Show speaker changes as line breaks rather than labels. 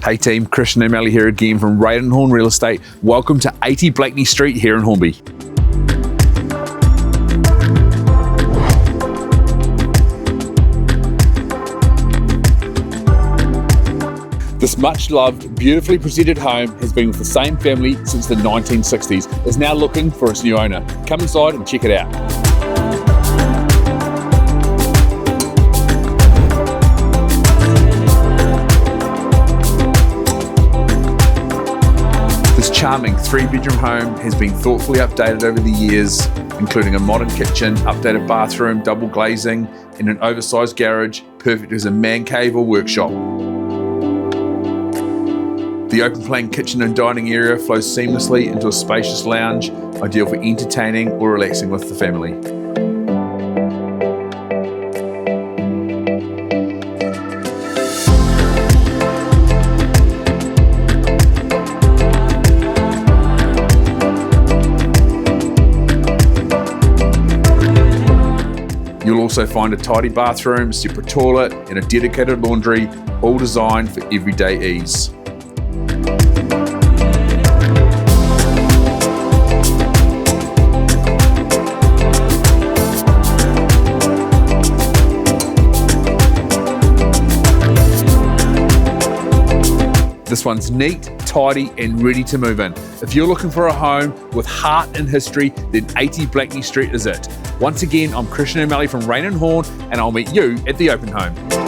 Hey team, Christian and Melly here again from Raine and Horne Real Estate. Welcome to 80 Blankney Street here in Hornby. This much loved, beautifully presented home has been with the same family since the 1960s. Is now looking for its new owner. Come inside and check it out. This charming 3-bedroom home has been thoughtfully updated over the years, including a modern kitchen, updated bathroom, double glazing, and an oversized garage, perfect as a man cave or workshop. The open plan kitchen and dining area flows seamlessly into a spacious lounge, ideal for entertaining or relaxing with the family. You'll also find a tidy bathroom, separate toilet, and a dedicated laundry, all designed for everyday ease. This one's neat, tidy, and ready to move in. If you're looking for a home with heart and history, then 80 Blankney Street is it. Once again, I'm Christian and Melly from Raine and Horne, and I'll meet you at the open home.